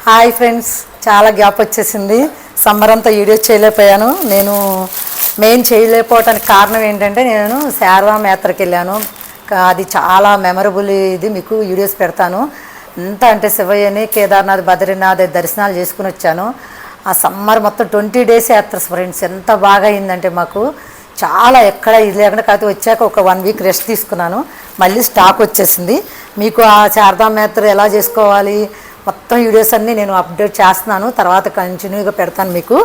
Hi friends, చాలా gap వచ్చేసింది. Summer అంతా వీడియోస్ చేయలేకపోయాను. నేను మెయిన్ చేయలేకపోవటానికి కారణం ఏంటంటే నేను శారదాం యాత్రకి వెళ్ళాను. అది చాలా మెమరబుల్. ఇది మీకు వీడియోస్ పెడతాను. ఎంత అంటే శివయ్యని, కేదార్నాథ్, బద్రీనాథ్ దర్శనాలు చేసుకుని వచ్చాను. ఆ సమ్మర్ మొత్తం 20 days యాత్ర ఫ్రెండ్స్. ఎంత బాగా అయిందంటే మాకు చాలా ఎక్కడ ఇది లేకుండా. కాకపోతే వచ్చాక ఒక 1 week రెస్ట్ తీసుకున్నాను. మళ్ళీ స్టాక్ వచ్చేసింది. మీకు ఆ శారదాం యాత్ర ఎలా చేసుకోవాలి మొత్తం వీడియోస్ అన్నీ నేను అప్డేట్ చేస్తున్నాను. తర్వాత కంటిన్యూగా పెడతాను. మీకు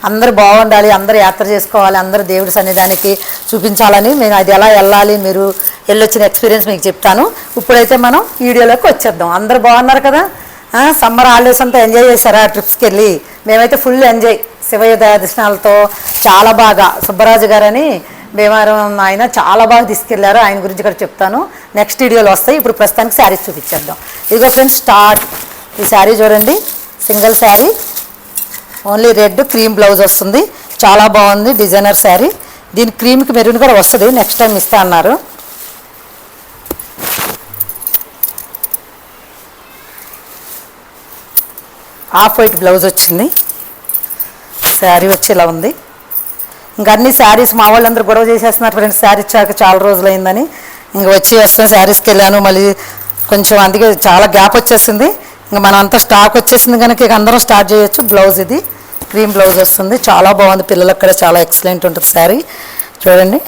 అందరూ బాగుండాలి, అందరూ యాత్ర చేసుకోవాలి, అందరూ దేవుడి సన్నిధానికి చూపించాలని నేను అది ఎలా వెళ్ళాలి, మీరు వెళ్ళొచ్చిన ఎక్స్పీరియన్స్ మీకు చెప్తాను. ఇప్పుడైతే మనం వీడియోలోకి వచ్చేద్దాం. అందరూ బాగున్నారు కదా? సమ్మర్ హాలిడేస్ అంతా ఎంజాయ్ చేశారా ట్రిప్స్కి వెళ్ళి? మేమైతే ఫుల్ ఎంజాయ్. శివయ్య దర్శనాలతో చాలా బాగా. సుబ్బరాజు గారని భీమవరం ఆయన చాలా బాగా తీసుకెళ్లారు. ఆయన గురించి కూడా చెప్తాను, నెక్స్ట్ వీడియోలో వస్తాయి. ఇప్పుడు ప్రస్తుతానికి శారీస్ చూపించేద్దాం. ఇదిగో ఫ్రెండ్స్, స్టార్ట్. ఈ శారీ చూడండి, single sari, only red cream blouse వస్తుంది. చాలా బాగుంది, డిజైనర్ శారీ. దీని క్రీమ్కి మెరూన్ కూడా వస్తుంది, నెక్స్ట్ టైం ఇస్తా అన్నారు. ఆఫ్ వైట్ బ్లౌజ్ వచ్చింది. శారీ వచ్చి ఇలా ఉంది. ఇంక అన్ని శారీస్ మా వాళ్ళందరూ గొడవ చేసేస్తున్నారు ఫ్రెండ్స్, శారీ ఇచ్చాక చాలా రోజులైందని. ఇంక వచ్చి వస్తాం. శారీస్కి వెళ్ళాను, మళ్ళీ కొంచెం అందుకే చాలా గ్యాప్ వచ్చేసింది. ఇంకా మనం అంతా స్టాక్ వచ్చేసింది కనుక ఇక అందరం స్టార్ట్ చేయొచ్చు. బ్లౌజ్ ఇది క్రీమ్ బ్లౌజ్ వస్తుంది, చాలా బాగుంది. పిల్లలకు కూడా చాలా ఎక్సలెంట్ ఉంటుంది శారీ. చూడండి,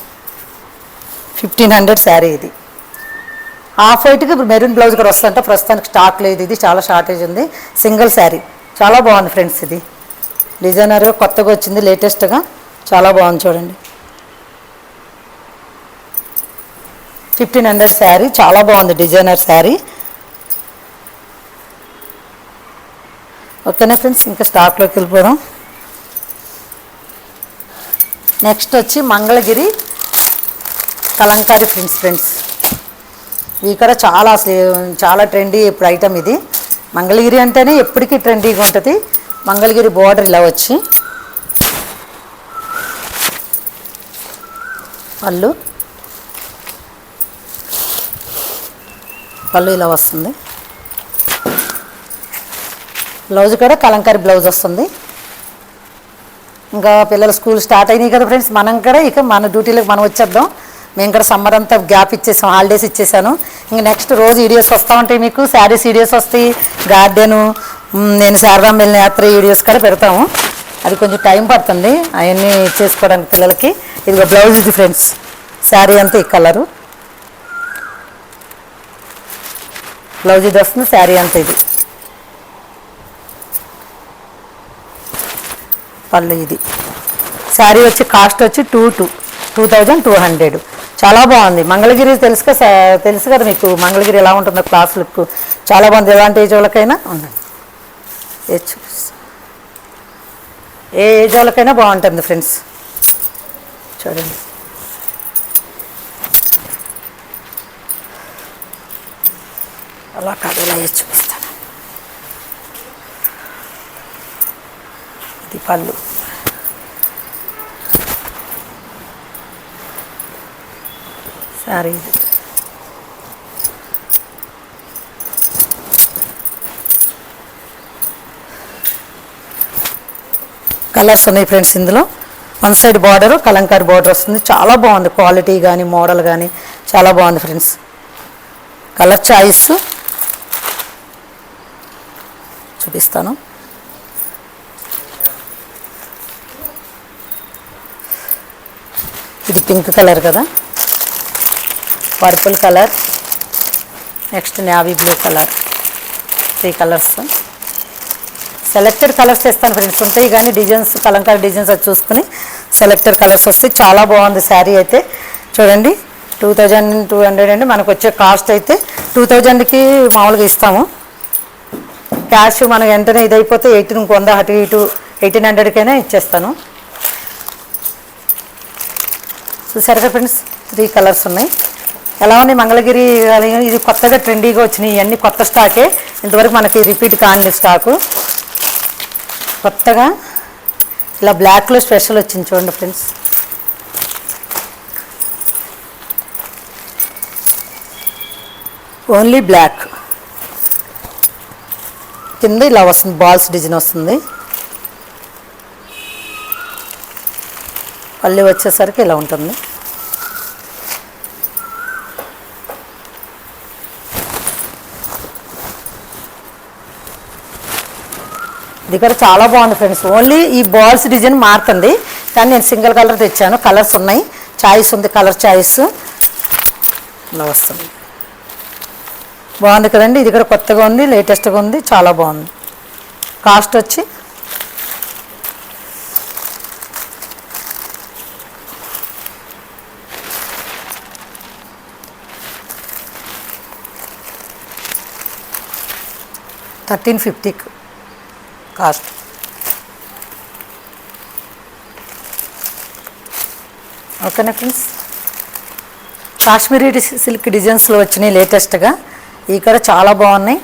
1500 శారీ ఇది. ఆఫ్ వైట్కి ఇప్పుడు మెరూన్ బ్లౌజ్ కూడా వస్తుంటే ప్రస్తుతానికి స్టాక్ లేదు. ఇది చాలా షార్టేజ్ ఉంది. సింగిల్ శారీ చాలా బాగుంది ఫ్రెండ్స్. ఇది డిజైనర్గా కొత్తగా వచ్చింది, లేటెస్ట్గా చాలా బాగుంది. చూడండి, 1500 శారీ చాలా బాగుంది, డిజైనర్ శారీ. ఓకేనా ఫ్రెండ్స్, ఇంకా స్టాక్లోకి వెళ్ళిపోదాం. నెక్స్ట్ వచ్చి మంగళగిరి కలంకారీ ఫ్రెండ్స్. ఇక్కడ చాలా చాలా ట్రెండీ ఇప్పుడు ఐటమ్ ఇది. మంగళగిరి అంటేనే ఎప్పటికీ ట్రెండీగా ఉంటుంది. మంగళగిరి బోర్డర్ ఇలా వచ్చి పళ్ళు ఇలా వస్తుంది. బ్లౌజ్ కూడా కలంకారీ బ్లౌజ్ వస్తుంది. ఇంకా పిల్లల స్కూల్ స్టార్ట్ అయినాయి కదా ఫ్రెండ్స్, మనం కూడా ఇక మన డ్యూటీలకు మనం వచ్చేద్దాం. మేము కూడా సమ్మర్ అంతా గ్యాప్ ఇచ్చేసాం, హాలిడేస్ ఇచ్చేసాను. ఇంక నెక్స్ట్ రోజు వీడియోస్ వస్తూ ఉంటాయి, మీకు శారీస్ వీడియోస్ వస్తాయి, గార్డెను, నేను శారదాం వెళ్ళిన యాత్ర వీడియోస్ కూడా పెడతాము. అది కొంచెం టైం పడుతుంది అవన్నీ చేసుకోవడానికి పిల్లలకి. ఇదిగో బ్లౌజ్ ఇది ఫ్రెండ్స్, శారీ అంతా ఈ కలరు బ్లౌజ్ ఇది వస్తుంది, శారీ అంతా ఇది. పళ్ళు ఇది. శారీ వచ్చి కాస్ట్ వచ్చి 2200. చాలా బాగుంది. మంగళగిరి తెలుసు కదా మీకు, మంగళగిరి ఎలా ఉంటుందో క్లాస్ లుక్ చాలా బాగుంది. ఎలాంటి ఏజ్ వాళ్ళకైనా ఉండండి, ఏ ఏజ్ వాళ్ళకైనా బాగుంటుంది ఫ్రెండ్స్. చూడండి, అలా కాదు, ఇలా వేసి చూపిస్తాను. ఇది పళ్ళు. సారీ, కలర్స్ ఉన్నాయి ఫ్రెండ్స్. ఇందులో 1 side బార్డర్ కలంకారీ బార్డర్ వస్తుంది. చాలా బాగుంది, క్వాలిటీ కానీ మోడల్ కానీ చాలా బాగుంది ఫ్రెండ్స్. కలర్ చాయిస్ చూపిస్తాను. ఇది పింక్ కలర్ కదా, purple colour, next navy blue colour. 3 colours. Selected colours ఇస్తాను ఫ్రెండ్స్, ఉంటాయి కానీ డిజైన్స్ కలంకారీ డిజైన్స్ అది చూసుకుని సెలెక్టెడ్ కలర్స్ వస్తాయి. చాలా బాగుంది శారీ అయితే. చూడండి, 2200 అండి. మనకు వచ్చే కాస్ట్ అయితే 2000కి మామూలుగా ఇస్తాము. క్యాష్ మనకు వెంటనే ఇది అయిపోతే 1800 అటు ఇటు 1800కైనా ఇచ్చేస్తాను. చూసారు కదా ఫ్రెండ్స్, 3 కలర్స్ ఉన్నాయి. ఎలా ఉన్నాయి మంగళగిరి? ఇది కొత్తగా ట్రెండీగా వచ్చినాయి, ఇవన్నీ కొత్త స్టాకే. ఇంతవరకు మనకి రిపీట్ కాని స్టాకు. కొత్తగా ఇలా బ్లాక్లో స్పెషల్ వచ్చింది చూడండి ఫ్రెండ్స్. Only black. కింద ఇలా వస్తుంది, బాల్స్ డిజైన్ వస్తుంది. పళ్ళు వచ్చేసరికి ఇలా ఉంటుంది. ఇది కూడా చాలా బాగుంది ఫ్రెండ్స్. ఓన్లీ ఈ బాల్స్ డిజైన్ మారుతుంది, కానీ నేను సింగిల్ కలర్ తెచ్చాను. కలర్స్ ఉన్నాయి, చాయిస్ ఉంది, కలర్ చాయిస్ ఇలా వస్తుంది. బాగుంది కదండి. ఇది కూడా కొత్తగా ఉంది, లేటెస్ట్గా ఉంది, చాలా బాగుంది. కాస్ట్ వచ్చి $1350 కాస్ట్. ఓకేనా ఫ్రెండ్స్. కాశ్మీరీ సిల్క్ డిజైన్స్లో వచ్చినాయి లేటెస్ట్గా. ఇవి కూడా చాలా బాగున్నాయి.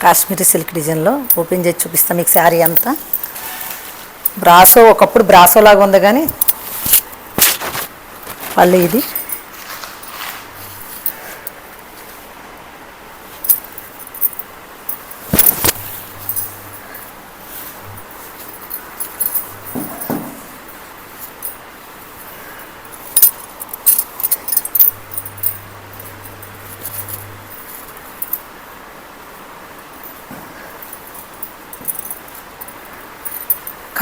కాశ్మీరీ సిల్క్ డిజైన్లో ఓపెన్ చేసి చూపిస్తాను మీకు శారీ అంతా. బ్రాసో, ఒకప్పుడు బ్రాసో లాగా ఉంది, కానీ పళ్ళు ఇది.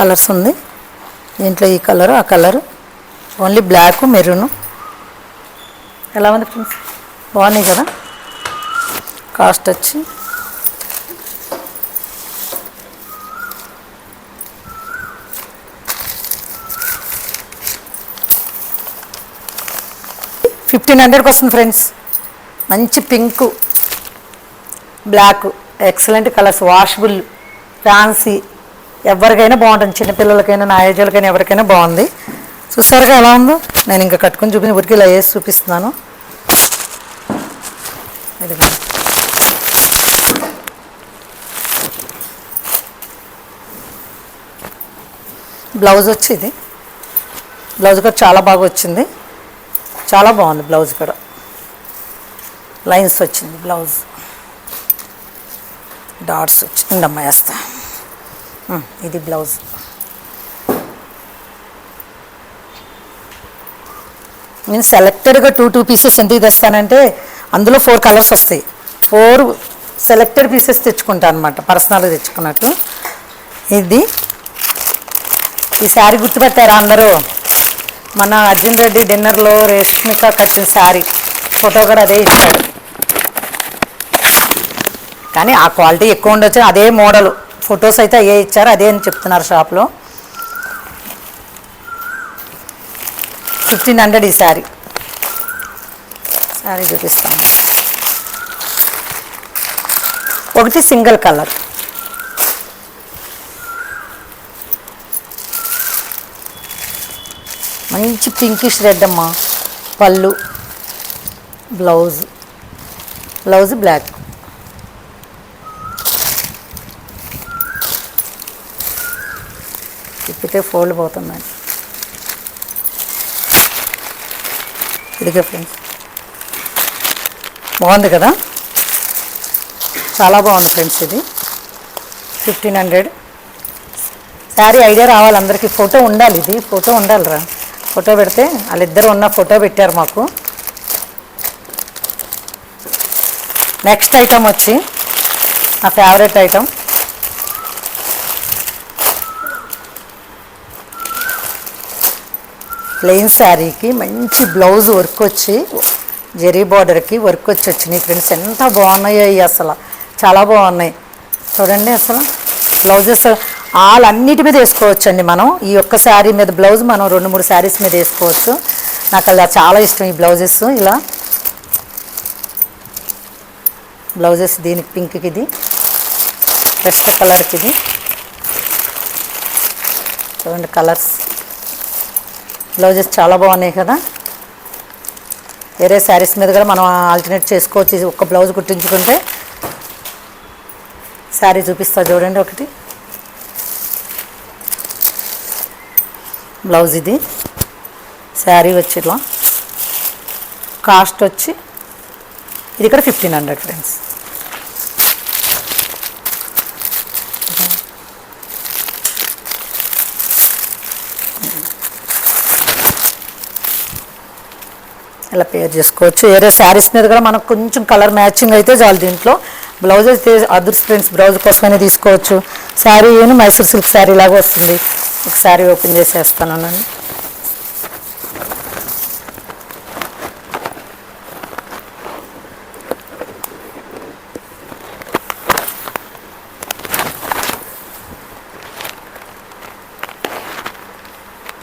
కలర్స్ ఉంది దీంట్లో, ఈ కలరు, ఆ కలరు, ఓన్లీ బ్లాక్, మెరూను. ఎలా ఉంది ఫ్రెండ్స్, బాగున్నాయి కదా. కాస్ట్ వచ్చి $1500 వస్తుంది ఫ్రెండ్స్. మంచి pink, black, excellent colours, washable, fancy, ఎవరికైనా బాగుంటుంది. చిన్నపిల్లలకైనా, నా ఏజ్లకైనా, ఎవరికైనా బాగుంది. చూసారుగా ఎలా ఉందో. నేను ఇంకా కట్టుకుని చూపించి ఊరికి ఇలా వేసి చూపిస్తున్నాను. ఇది బ్లౌజ్ వచ్చి, ఇది బ్లౌజ్ కూడా చాలా బాగా వచ్చింది, చాలా బాగుంది. బ్లౌజ్ కూడా లైన్స్ వచ్చింది, బ్లౌజ్ డాట్స్ వచ్చింది. అమ్మాయి వేస్తా. ఇది బ్లౌజ్. నేను సెలెక్టెడ్గా టూ పీసెస్ ఎందుకు తెస్తానంటే, అందులో 4 కలర్స్ వస్తాయి. 4 సెలెక్టెడ్ పీసెస్ తెచ్చుకుంటాను అనమాట, పర్సనల్గా తెచ్చుకున్నట్టు. ఇది ఈ శారీ గుర్తుపెట్టారా అందరూ? మన అర్జున్ రెడ్డి డిన్నర్లో రేష్మిక కట్టిన శారీ ఫోటో కూడా అదే ఇచ్చారు, కానీ ఆ క్వాలిటీ ఎక్కువ ఉండొచ్చు. అదే మోడల్ ఫొటోస్ అయితే అయ్యే ఇచ్చారు, అదే అని చెప్తున్నారు షాప్లో. 1500 ఈ శారీ. శారీ చూపిస్తాను. ఒకటి సింగిల్ కలర్, మంచి పింకిష్ రెడ్ అమ్మా. పళ్ళు, బ్లౌజ్ బ్లాక్. తిప్పితే ఫోల్డ్ పోతుందండి. ఇదిగే ఫ్రెండ్స్, బాగుంది కదా, చాలా బాగుంది ఫ్రెండ్స్. ఇది 1500 శారీ. ఐడియా రావాలి అందరికీ. ఫోటో ఉండాలి, ఇది ఫోటో ఉండాలిరా. ఫోటో పెడితే వాళ్ళిద్దరు ఉన్న ఫోటో పెట్టారు మాకు. నెక్స్ట్ ఐటమ్ వచ్చి నా ఫేవరెట్ ఐటమ్, ప్లెయిన్ శారీకి మంచి బ్లౌజ్ వర్క్ వచ్చి, జెరీ బార్డర్కి వర్క్ వచ్చి వచ్చినాయి ఫ్రెండ్స్. ఎంత బాగున్నాయో ఇవి, అసలు చాలా బాగున్నాయి. చూడండి అసలు బ్లౌజెస్ అన్నిటి మీద వేసుకోవచ్చు అండి మనం. ఈ ఒక్క శారీ మీద బ్లౌజ్ మనం 2-3 శారీస్ మీద వేసుకోవచ్చు. నాకు అలా చాలా ఇష్టం ఈ బ్లౌజెస్. ఇలా బ్లౌజెస్, దీనికి పింక్కి, ఇది పెస్టల్ కలర్కి, ఇది చూడండి కలర్స్. బ్లౌజెస్ చాలా బాగున్నాయి కదా. వేరే శారీస్ మీద కూడా మనం ఆల్టర్నేట్ చేసుకోవచ్చు. ఇది ఒక్క బ్లౌజ్ కుట్టించుకుంటే. శారీ చూపిస్తా చూడండి ఒకటి. బ్లౌజ్ ఇది. శారీ వచ్చి ఇట్లా కాస్ట్ వచ్చి ఇది ఇక్కడ 1500 ఫ్రెండ్స్. ఇలా పేర్ చేసుకోవచ్చు. వేరే శారీస్ మీద కూడా మనకు కొంచెం కలర్ మ్యాచింగ్ అయితే చాలు. దీంట్లో బ్లౌజ్ అయితే అదర్స్ ఫ్రెండ్స్ బ్లౌజ్ కోసమైనా తీసుకోవచ్చు. శారీ ఏను మైసూర్ సిల్క్ శారీ లాగా వస్తుంది. ఒక శారీ ఓపెన్ చేసేస్తానండి.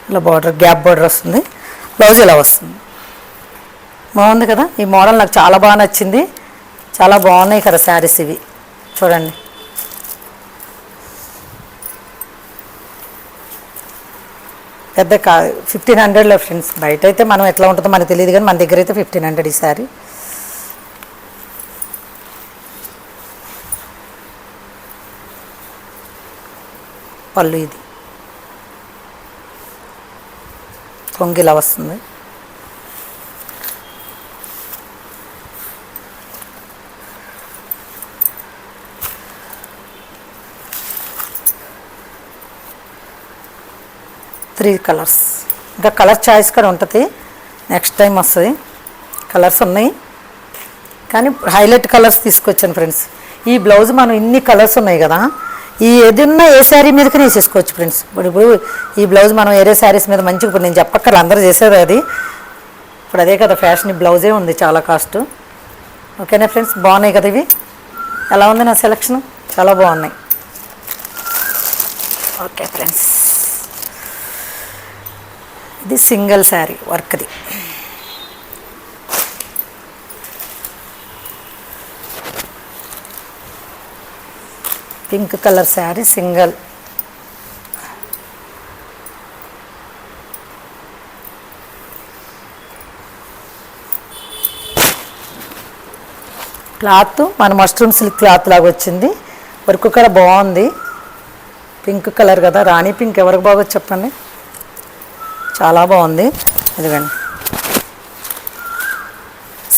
ఇలా బార్డర్ గ్యాప్ బార్డర్ వస్తుంది. బ్లౌజ్ ఇలా వస్తుంది. బాగుంది కదా. ఈ మోడల్ నాకు చాలా బాగా నచ్చింది. చాలా బాగున్నాయి కదా శారీస్ ఇవి చూడండి. పెద్ద 1500లో ఫ్రెండ్స్. బయట అయితే మనం ఎట్లా ఉంటుందో మనకు తెలియదు కానీ మన దగ్గర అయితే 1500 ఈ శారీ. పళ్ళు ఇది కొంగిలా వస్తుంది. Three colours. ఇంకా కలర్ చాయిస్ కూడా ఉంటుంది. నెక్స్ట్ టైం వస్తుంది. కలర్స్ ఉన్నాయి కానీ హైలైట్ కలర్స్ తీసుకొచ్చాను ఫ్రెండ్స్. ఈ బ్లౌజ్ మనం ఇన్ని కలర్స్ ఉన్నాయి కదా, ఈ ఏదన్నా ఏ శారీ మీదకి వేసేసుకోవచ్చు ఫ్రెండ్స్. ఇప్పుడు ఈ బ్లౌజ్ మనం వేరే శారీస్ మీద మంచిగా, ఇప్పుడు నేను చెప్పక్కర్లేదు అందరూ చేసేది అది. ఇప్పుడు అదే కదా ఫ్యాషన్. ఈ బ్లౌజే ఉంది చాలా కాస్ట్. ఓకేనా ఫ్రెండ్స్. బాగున్నాయి కదా ఇవి. ఎలా ఉంది నా సెలెక్షన్? చాలా బాగున్నాయి. Okay friends. ఇది సింగిల్ శారీ వర్క్ది. Pink colour sari single. Cloth మన మష్రూమ్ సిల్క్ క్లాత్ లాగా వచ్చింది. వర్క్ కూడా బాగుంది. పింక్ కలర్ కదా, రాణి పింక్ ఎవరికి బాగోచ్చు చెప్పండి. చాలా బాగుంది. ఇదిగండి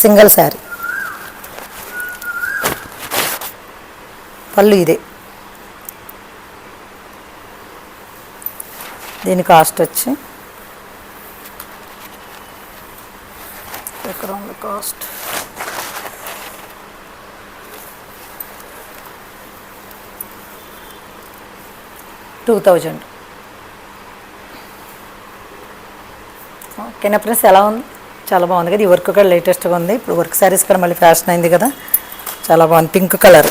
సింగిల్ శారీ. పళ్ళు ఇదే. దీని కాస్ట్ వచ్చి ఎక్కడ ఉంది కాస్ట్? 2000. ఓకేనా ఫ్రెండ్స్. ఎలా ఉంది? చాలా బాగుంది కదా. ఈ వర్క్ కూడా లేటెస్ట్గా ఉంది. ఇప్పుడు వర్క్ శారీస్ కూడా మళ్ళీ ఫ్యాషన్ అయింది కదా. చాలా బాగుంది. Pink colour.